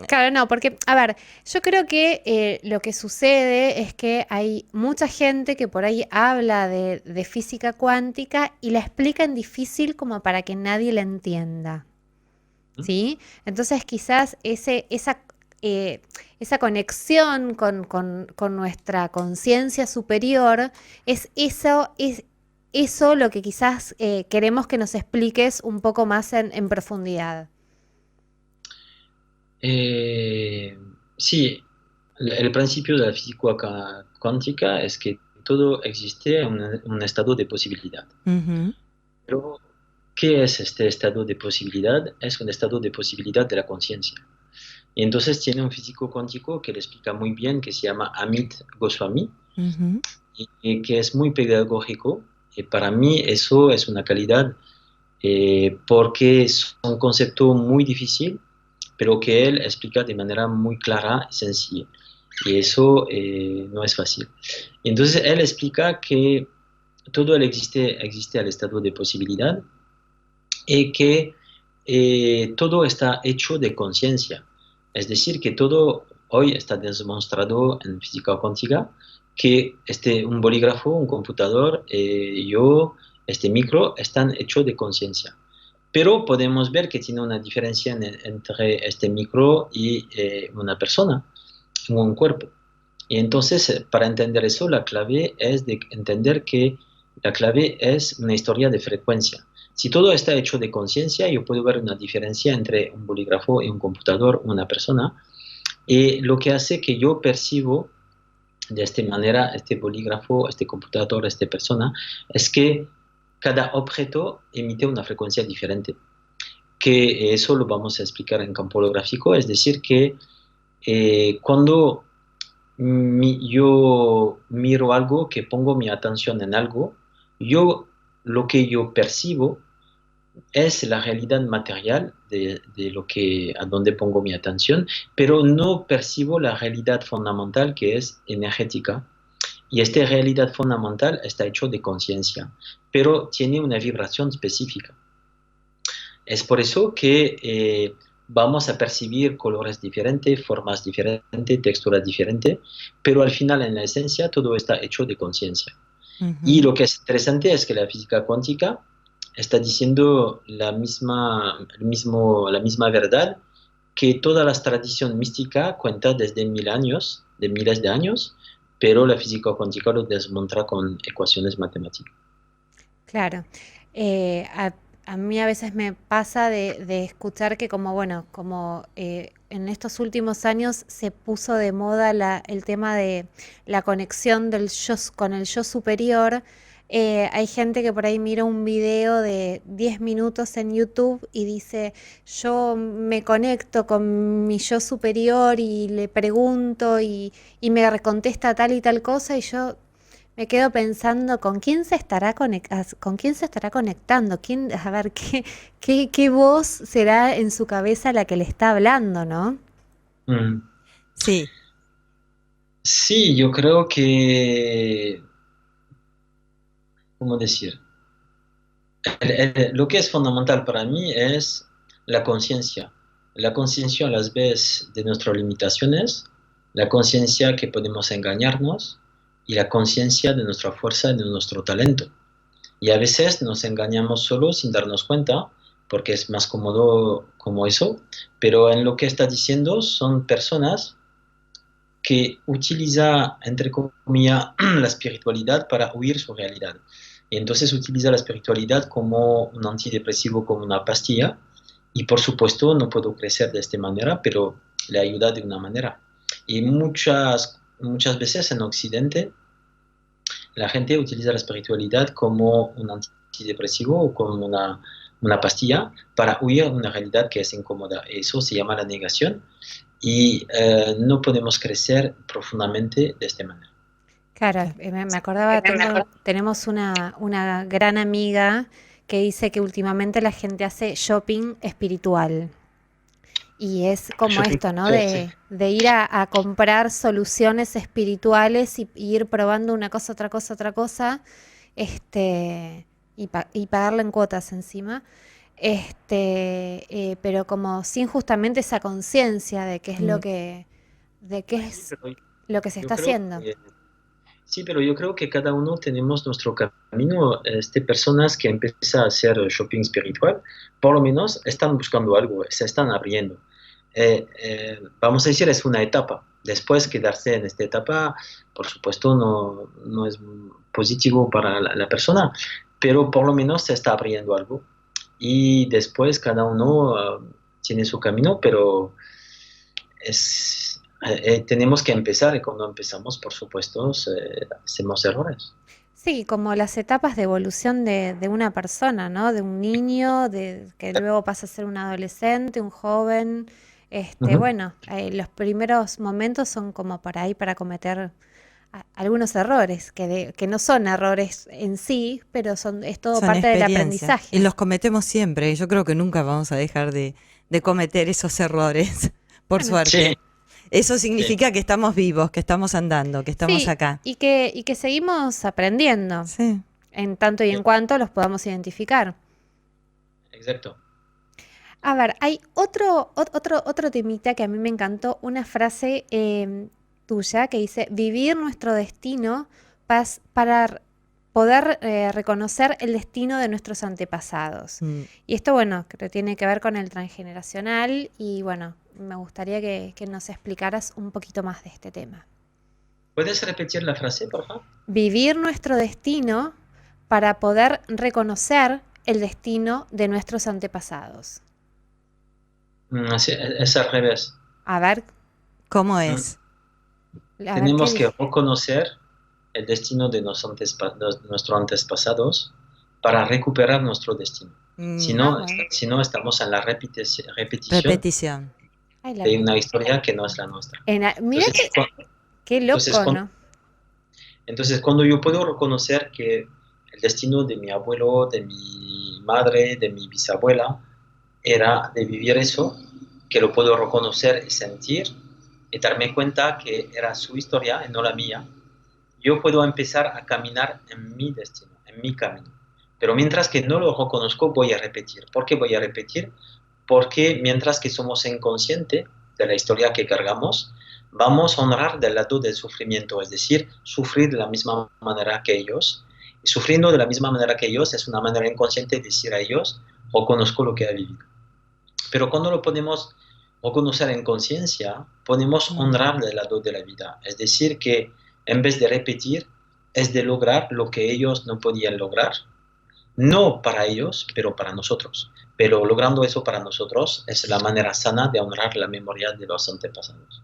Speaker 3: Claro, no, porque, a ver, yo creo que lo que sucede es que hay mucha gente que por ahí habla de física cuántica y la explica en difícil como para que nadie la entienda. ¿Sí? Entonces quizás esa conexión con nuestra conciencia superior es eso lo que quizás queremos que nos expliques un poco más en profundidad.
Speaker 5: Sí, el principio de la física cuántica es que todo existe en un estado de posibilidad.
Speaker 4: Uh-huh.
Speaker 5: Pero ¿qué es este estado de posibilidad? Es un estado de posibilidad de la conciencia. Y entonces tiene un físico cuántico que le explica muy bien, que se llama Amit Goswami,
Speaker 4: uh-huh.
Speaker 5: y que es muy pedagógico. Y para mí eso es una calidad, porque es un concepto muy difícil, pero que él explica de manera muy clara y sencilla. Y eso no es fácil. Y entonces él explica que todo existe al estado de posibilidad, y que todo está hecho de conciencia. Es decir, que todo hoy está demostrado en física cuántica, que un bolígrafo, un computador, yo, este micro, están hechos de conciencia. Pero podemos ver que tiene una diferencia entre este micro y una persona, un cuerpo. Y entonces, para entender eso, la clave es de entender que la clave es una historia de frecuencia. Si todo está hecho de conciencia, yo puedo ver una diferencia entre un bolígrafo y un computador, una persona, y lo que hace que yo percibo de esta manera este bolígrafo, este computador, esta persona, es que cada objeto emite una frecuencia diferente, que eso lo vamos a explicar en campo holográfico, es decir, que cuando yo miro algo, que pongo mi atención en algo, lo que yo percibo es la realidad material de a donde pongo mi atención, pero no percibo la realidad fundamental que es energética. Y esta realidad fundamental está hecho de conciencia, pero tiene una vibración específica. Es por eso que vamos a percibir colores diferentes, formas diferentes, texturas diferentes, pero al final, en la esencia, todo está hecho de conciencia. Uh-huh. Y lo que es interesante es que la física cuántica está diciendo la misma verdad que toda la tradición mística cuenta desde miles de años, pero la física cuántica lo desmonta con ecuaciones matemáticas.
Speaker 3: Claro. A mí a veces me pasa de escuchar que como en estos últimos años se puso de moda el tema de la conexión del yo con el yo superior, Hay gente que por ahí mira un video de 10 minutos en YouTube y dice, yo me conecto con mi yo superior y le pregunto y me contesta tal y tal cosa y yo me quedo pensando con quién se estará con quién se estará conectando, a ver, qué voz será en su cabeza la que le está hablando, ¿no?
Speaker 5: Mm.
Speaker 4: Sí,
Speaker 5: Sí, yo creo que, ¿cómo decir? Lo que es fundamental para mí es la conciencia. La conciencia a las veces de nuestras limitaciones, la conciencia que podemos engañarnos y la conciencia de nuestra fuerza y de nuestro talento. Y a veces nos engañamos solo sin darnos cuenta, porque es más cómodo como eso, pero en lo que está diciendo son personas que utiliza, entre comillas, la espiritualidad para huir su realidad. Y entonces utiliza la espiritualidad como un antidepresivo, como una pastilla. Y por supuesto no puedo crecer de esta manera, pero le ayuda de una manera. Y muchas veces en Occidente la gente utiliza la espiritualidad como un antidepresivo o como una pastilla para huir de una realidad que es incómoda. Eso se llama la negación y no podemos crecer profundamente de esta manera.
Speaker 3: Claro, me acordaba, tenemos una gran amiga que dice que últimamente la gente hace shopping espiritual. Y es como
Speaker 5: Shopping,
Speaker 3: esto, ¿no?
Speaker 5: sí, sí.
Speaker 3: De ir a comprar soluciones espirituales y ir probando una cosa, otra cosa, y pagarla en cuotas encima, pero como sin justamente esa conciencia de qué es
Speaker 4: mm,
Speaker 3: de qué
Speaker 5: Sí,
Speaker 3: es
Speaker 5: pero
Speaker 3: lo que se
Speaker 5: yo
Speaker 3: está
Speaker 5: creo
Speaker 3: haciendo.
Speaker 5: que Sí, pero yo creo que cada uno tenemos nuestro camino. Personas que empiezan a hacer shopping espiritual, por lo menos están buscando algo, se están abriendo. Vamos a decir, es una etapa. Después quedarse en esta etapa, por supuesto, no es positivo para la persona, pero por lo menos se está abriendo algo. Y después cada uno tiene su camino, pero tenemos que empezar y cuando empezamos, por supuesto, hacemos errores.
Speaker 3: Sí, como las etapas de evolución de una persona, ¿no? De un niño, que luego pasa a ser un adolescente, un joven.
Speaker 5: Ujú.
Speaker 3: Bueno, los primeros momentos son como para ahí para cometer algunos errores, que no son errores en sí, pero es todo
Speaker 4: son
Speaker 3: parte del
Speaker 4: experiencias. Y
Speaker 3: aprendizaje.
Speaker 4: los cometemos siempre. Y yo creo que nunca vamos a dejar de cometer esos errores, por
Speaker 3: Bueno,
Speaker 5: Sí,
Speaker 4: suerte. Eso
Speaker 5: sí,
Speaker 4: significa que estamos vivos, que estamos andando, que estamos
Speaker 3: sí,
Speaker 4: acá.
Speaker 3: y que seguimos aprendiendo,
Speaker 4: Sí.
Speaker 3: en tanto y en cuanto los podamos identificar.
Speaker 5: exacto.
Speaker 3: A ver, hay otro temita que a mí me encantó, una frase tuya que dice, vivir nuestro destino para poder reconocer el destino de nuestros antepasados.
Speaker 4: Mm.
Speaker 3: Y esto, bueno, creo que tiene que ver con el transgeneracional y bueno, me gustaría que nos explicaras un poquito más de este tema.
Speaker 5: ¿Puedes repetir la frase, por favor?
Speaker 3: Vivir nuestro destino para poder reconocer el destino de nuestros antepasados.
Speaker 5: Sí, es al revés.
Speaker 3: A ver,
Speaker 4: ¿Cómo
Speaker 5: Mm.
Speaker 4: es?
Speaker 3: ¿qué
Speaker 5: Tenemos que
Speaker 3: dije?
Speaker 5: reconocer el destino de nuestros antepasados para recuperar nuestro destino. Si
Speaker 4: Mm,
Speaker 3: Ah,
Speaker 5: no,
Speaker 3: bueno.
Speaker 5: si no estamos en la repetición
Speaker 4: repetición.
Speaker 3: Ay, la
Speaker 5: de una
Speaker 3: repito.
Speaker 5: historia que no es la nuestra.
Speaker 3: Mira
Speaker 5: Entonces,
Speaker 3: qué
Speaker 5: entonces,
Speaker 3: loco, ¿no?
Speaker 5: cuando yo puedo reconocer que el destino de mi abuelo, de mi madre, de mi bisabuela, era de vivir eso, que lo puedo reconocer y sentir, y darme cuenta que era su historia y no la mía, yo puedo empezar a caminar en mi destino, en mi camino. Pero mientras que no lo reconozco, voy a repetir. ¿Por qué voy a repetir? Porque mientras que somos inconscientes de la historia que cargamos, vamos a honrar del lado del sufrimiento, es decir, sufrir de la misma manera que ellos. Y sufriendo de la misma manera que ellos es una manera inconsciente de decir a ellos, o conozco lo que ha vivido. Pero cuando lo podemos reconocer en conciencia, podemos
Speaker 4: Mm.
Speaker 5: honrar del lado de la vida. Es decir, que en vez de repetir, es de lograr lo que ellos no podían lograr. No para ellos, pero para nosotros. Pero logrando eso para nosotros es la manera sana de honrar la memoria de los antepasados.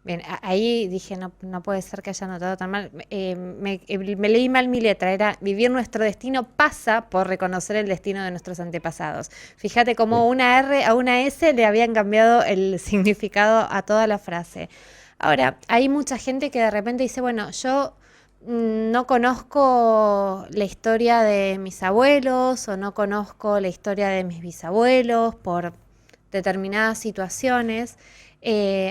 Speaker 3: Bien, ahí dije, no, no puede ser que haya anotado tan mal. Me leí mal mi letra, era vivir nuestro destino pasa por reconocer el destino de nuestros antepasados. Fíjate cómo una R a una S le habían cambiado el significado a toda la frase. Ahora, hay mucha gente que de repente dice, bueno, yo no conozco la historia de mis abuelos o no conozco la historia de mis bisabuelos por determinadas situaciones.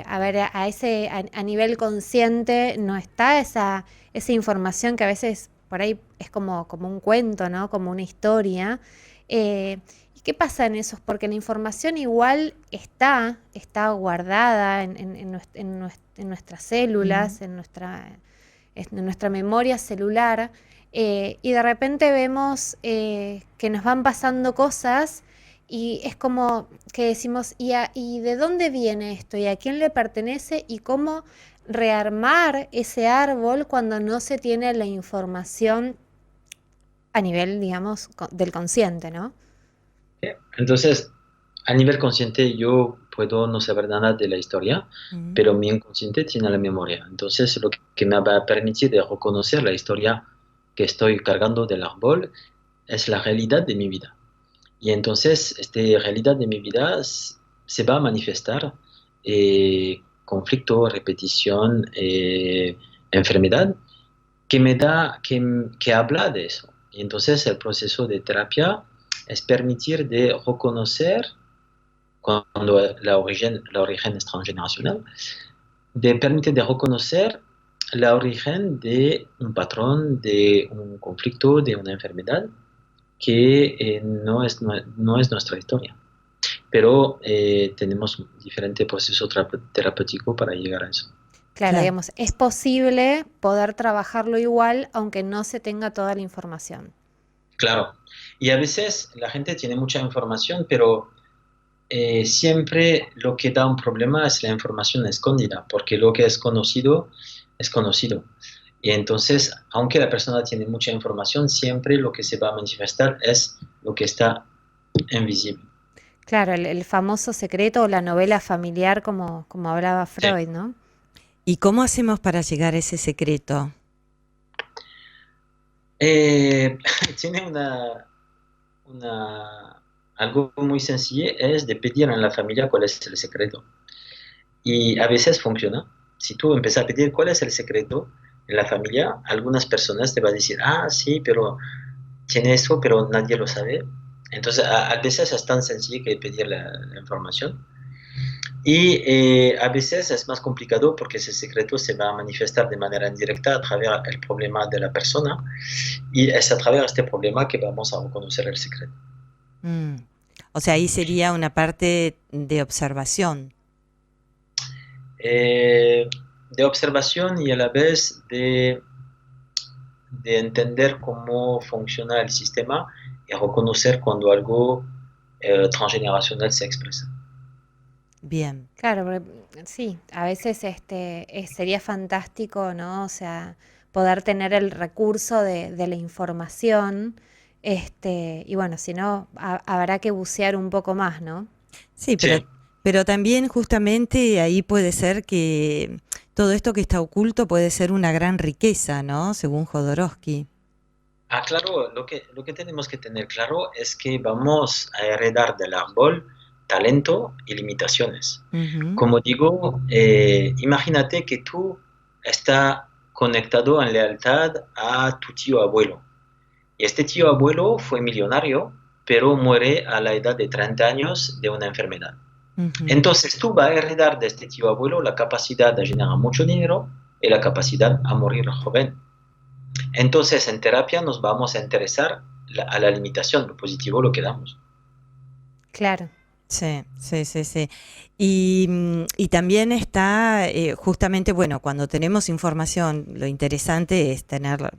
Speaker 3: A ver, a nivel consciente no está esa información que a veces por ahí es como un cuento, ¿no? Como una historia. ¿Y qué pasa en eso? Porque la información igual está guardada en nuestras células, en nuestra memoria celular, y de repente vemos que nos van pasando cosas y es como que decimos, ¿y de dónde viene esto? ¿Y a quién le pertenece? ¿Y cómo rearmar ese árbol cuando no se tiene la información a nivel, digamos, del consciente, ¿no?
Speaker 5: Entonces, a nivel consciente yo puedo no saber nada de la historia, pero mi inconsciente tiene la memoria. Entonces, lo que me va a permitir de reconocer la historia que estoy cargando del árbol es la realidad de mi vida. Y entonces, esta realidad de mi vida se va a manifestar conflicto, repetición, enfermedad, que habla de eso. Y entonces, el proceso de terapia es permitir de reconocer, cuando la origen es transgeneracional, de permitir de reconocer la origen de un patrón, de un conflicto, de una enfermedad, que no es nuestra historia. Pero tenemos diferentes procesos terapéuticos para llegar a eso.
Speaker 3: Claro, digamos, es posible poder trabajarlo igual aunque no se tenga toda la información.
Speaker 5: Claro. Y a veces la gente tiene mucha información, pero siempre lo que da un problema es la información escondida, porque lo que es conocido es conocido. Y entonces, aunque la persona tiene mucha información, siempre lo que se va a manifestar es lo que está invisible.
Speaker 3: Claro, el famoso secreto o la novela familiar, como hablaba Freud, ¿no?
Speaker 4: ¿Y cómo hacemos para llegar a ese secreto?
Speaker 5: Tiene algo muy sencillo, es de pedir en la familia cuál es el secreto. Y a veces funciona. Si tú empiezas a pedir cuál es el secreto en la familia, algunas personas te van a decir, sí, pero tiene eso, pero nadie lo sabe. Entonces, a veces es tan sencillo que pedir la información. Y a veces es más complicado porque ese secreto se va a manifestar de manera indirecta a través del problema de la persona, y es a través de este problema que vamos a reconocer el secreto.
Speaker 4: O sea, ahí sería una parte de observación.
Speaker 5: De observación y a la vez de entender cómo funciona el sistema y reconocer cuando algo transgeneracional se expresa.
Speaker 4: Bien.
Speaker 3: Claro, porque, sí, a veces sería fantástico, ¿no? O sea, poder tener el recurso de la información, y bueno, si no, habrá que bucear un poco más, ¿no?
Speaker 4: Sí, pero también justamente ahí puede ser que todo esto que está oculto puede ser una gran riqueza, ¿no? Según Jodorowsky.
Speaker 5: Claro, lo que tenemos que tener claro es que vamos a heredar del árbol talento y limitaciones. Como digo, imagínate que tú estás conectado en lealtad a tu tío abuelo. Y este tío abuelo fue millonario, pero muere a la edad de 30 años de una enfermedad. Entonces tú vas a heredar de este tío abuelo la capacidad de generar mucho dinero y la capacidad a morir joven. Entonces en terapia nos vamos a interesar a la limitación, lo positivo lo que damos.
Speaker 3: Claro.
Speaker 4: Sí. Y también está justamente, bueno, cuando tenemos información, lo interesante es tener,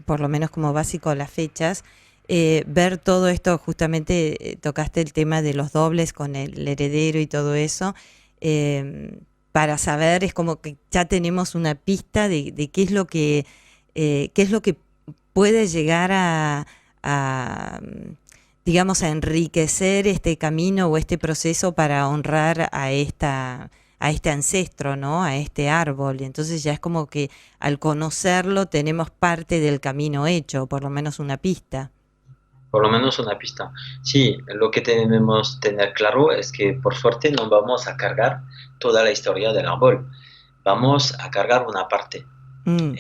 Speaker 4: por lo menos como básico, las fechas, ver todo esto, justamente tocaste el tema de los dobles con el heredero y todo eso, para saber, es como que ya tenemos una pista de qué es lo que puede llegar a digamos, a enriquecer este camino o este proceso para honrar a este ancestro, ¿no? A este árbol. Y entonces ya es como que al conocerlo tenemos parte del camino hecho, por lo menos una pista.
Speaker 5: Por lo menos una pista. Sí, lo que tenemos que tener claro es que por suerte no vamos a cargar toda la historia del árbol. Vamos a cargar una parte.
Speaker 4: Mm.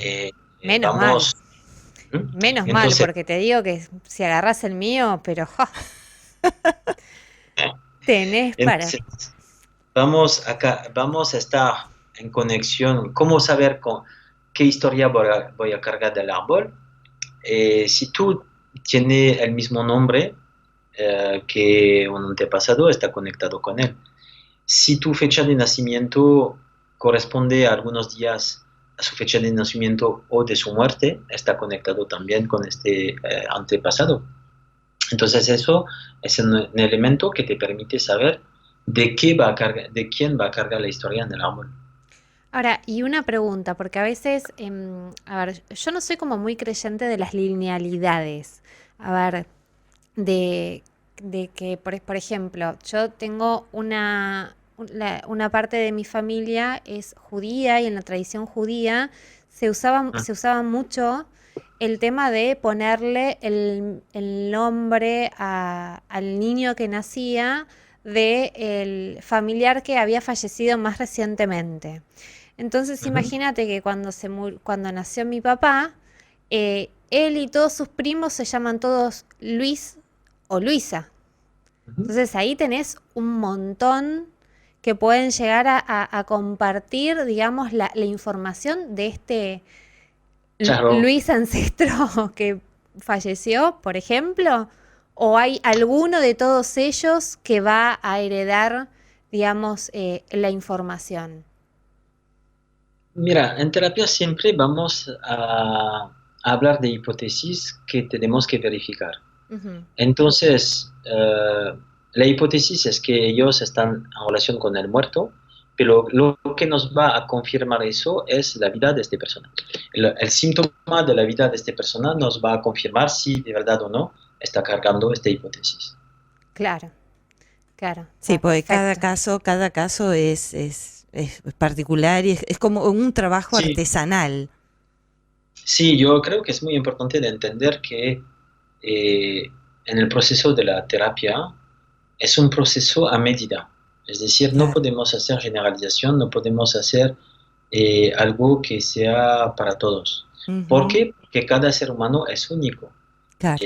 Speaker 3: Menos
Speaker 5: Vamos.
Speaker 3: mal.
Speaker 5: ¿Mm?
Speaker 3: Menos mal,
Speaker 5: Entonces,
Speaker 3: porque te digo que si agarras el mío, pero tenés para...
Speaker 5: entonces, vamos a estar en conexión. ¿Cómo saber qué historia voy a cargar del árbol? Si tú tienes el mismo nombre que un antepasado, está conectado con él. Si tu fecha de nacimiento corresponde a algunos días a su fecha de nacimiento o de su muerte, está conectado también con este antepasado. Entonces eso es un elemento que te permite saber de quién va a cargar la historia en el árbol.
Speaker 3: Ahora, y una pregunta, porque a veces, a ver, yo no soy como muy creyente de las linealidades. A ver, de que, por ejemplo, yo tengo una parte de mi familia es judía y en la tradición judía se usaba mucho el tema de ponerle el nombre al niño que nacía del familiar que había fallecido más recientemente. Entonces, imagínate que cuando nació mi papá, él y todos sus primos se llaman todos Luis o Luisa. Entonces ahí tenés un montón que pueden llegar a compartir, digamos, la información de este
Speaker 5: Claro.
Speaker 3: Luis ancestro que falleció, por ejemplo, o hay alguno de todos ellos que va a heredar, digamos, la información.
Speaker 5: Mira, en terapia siempre vamos a hablar de hipótesis que tenemos que verificar.
Speaker 3: Ujú.
Speaker 5: Entonces, la hipótesis es que ellos están en relación con el muerto, pero lo que nos va a confirmar eso es la vida de esta persona. El síntoma de la vida de esta persona nos va a confirmar si de verdad o no está cargando esta hipótesis.
Speaker 3: Claro, claro.
Speaker 4: Sí,
Speaker 3: Ah,
Speaker 4: porque
Speaker 3: perfecto.
Speaker 4: cada caso es particular y es como un trabajo
Speaker 5: Sí,
Speaker 4: artesanal.
Speaker 5: sí, yo creo que es muy importante de entender que eh, en el proceso de la terapia es un proceso a medida. Es decir, no
Speaker 4: Claro.
Speaker 5: podemos hacer generalización, no podemos hacer algo que sea para todos. ¿Por
Speaker 4: Ujú.
Speaker 5: qué? Porque cada ser humano es único.
Speaker 4: Claro.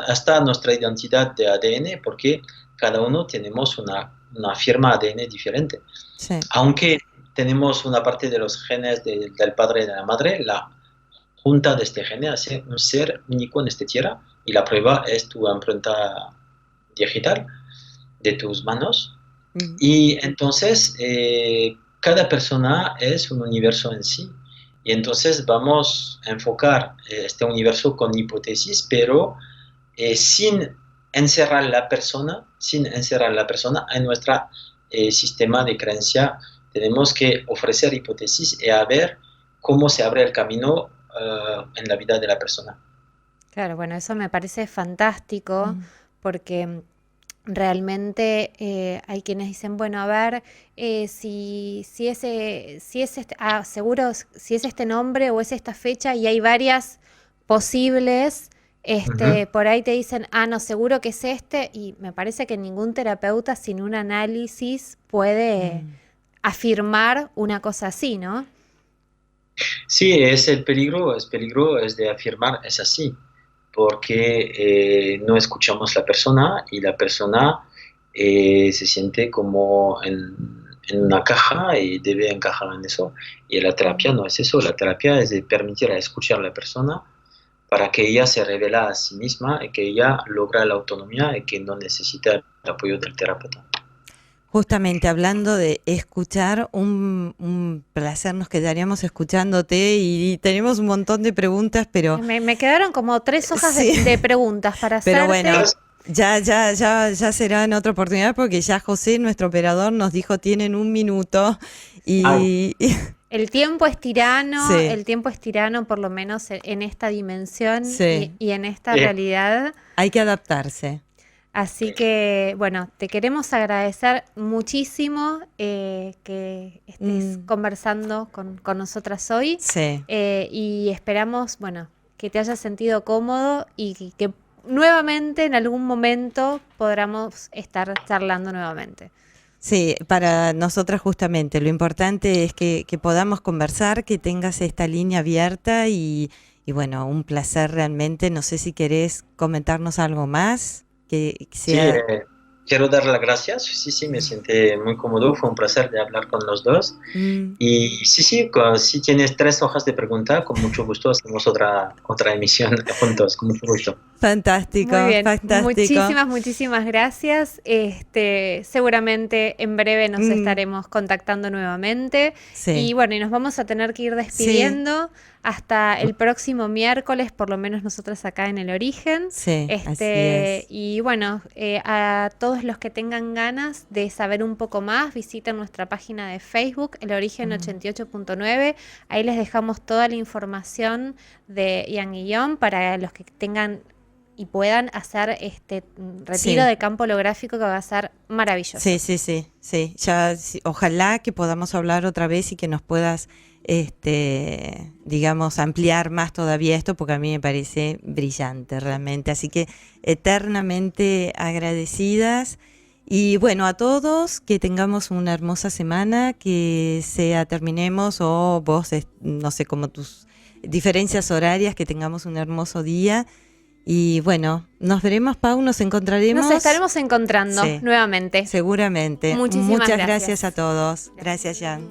Speaker 5: Hasta nuestra identidad de ADN, porque cada uno tenemos una firma ADN diferente.
Speaker 4: Sí.
Speaker 5: Aunque tenemos una parte de los genes del padre y de la madre, la junta de este gen hace un ser único en esta tierra y la prueba es tu emprenta digital de tus manos.
Speaker 4: Mm.
Speaker 5: Y entonces cada persona es un universo en sí. Y entonces vamos a enfocar este universo con hipótesis, pero sin sin encerrar la persona en nuestro sistema de creencia. Tenemos que ofrecer hipótesis y a ver cómo se abre el camino en la vida de la persona.
Speaker 3: Claro, bueno, eso me parece fantástico
Speaker 4: Mm.
Speaker 3: porque realmente hay quienes dicen, bueno, a ver, si es este, seguro, si es este nombre o es esta fecha y hay varias posibles,
Speaker 5: Ujú.
Speaker 3: por ahí te dicen, no, seguro que es este, y me parece que ningún terapeuta sin un análisis puede
Speaker 4: Mm.
Speaker 3: afirmar una cosa así, ¿no?
Speaker 5: Sí, es el peligro es de afirmar es así, porque no escuchamos la persona y la persona se siente como en una caja y debe encajar en eso. Y la terapia no es eso, la terapia es de permitir a escuchar a la persona para que ella se revela a sí misma y que ella logra la autonomía y que no necesita el apoyo del terapeuta.
Speaker 4: Justamente hablando de escuchar, un placer nos quedaríamos escuchándote y tenemos un montón de preguntas, pero
Speaker 3: Me quedaron como 3 hojas
Speaker 4: sí,
Speaker 3: de preguntas para
Speaker 4: pero bueno,
Speaker 3: hacerte.
Speaker 4: ya será en otra oportunidad porque ya José, nuestro operador, nos dijo tienen 1 minuto
Speaker 5: Ah,
Speaker 4: y sí,
Speaker 3: El tiempo es tirano por lo menos en esta dimensión
Speaker 4: sí,
Speaker 3: y en esta
Speaker 5: eh,
Speaker 3: realidad.
Speaker 4: hay que adaptarse.
Speaker 3: Así que, bueno, te queremos agradecer muchísimo que estés conversando con nosotras hoy.
Speaker 4: Sí.
Speaker 3: Y esperamos, bueno, que te hayas sentido cómodo y que nuevamente en algún momento podamos estar charlando nuevamente.
Speaker 4: Sí, para nosotras justamente lo importante es que podamos conversar, que tengas esta línea abierta y bueno, un placer realmente. No sé si querés comentarnos algo más. Que sea...
Speaker 5: Sí, quiero dar las gracias. Sí, me siento muy cómodo. Fue un placer de hablar con los dos. Y sí, si tienes 3 hojas de pregunta, con mucho gusto hacemos otra emisión juntos, con mucho gusto.
Speaker 4: Fantástico,
Speaker 3: muy bien.
Speaker 4: fantástico.
Speaker 3: Muchísimas gracias. Seguramente en breve nos estaremos contactando nuevamente.
Speaker 4: Sí.
Speaker 3: Y bueno, y nos vamos a tener que ir despidiendo hasta el próximo miércoles, por lo menos nosotros acá en El Origen.
Speaker 4: Sí, así es.
Speaker 3: Y bueno, a todos los que tengan ganas de saber un poco más, visiten nuestra página de Facebook, El Origen 88.9. Ahí les dejamos toda la información de Ian Guillón para los que tengan y puedan hacer este retiro de campo holográfico, que va a ser maravilloso.
Speaker 4: Sí. Ya, ojalá que podamos hablar otra vez y que nos puedas, digamos, ampliar más todavía esto, porque a mí me parece brillante realmente. Así que eternamente agradecidas. Y bueno, a todos, que tengamos una hermosa semana, que terminemos, o vos, no sé, como tus diferencias horarias, que tengamos un hermoso día. Y bueno, nos veremos, Pau, nos encontraremos.
Speaker 3: Nos estaremos encontrando nuevamente.
Speaker 4: Seguramente.
Speaker 3: Muchísimas
Speaker 4: Muchas gracias a todos. Gracias, Jan.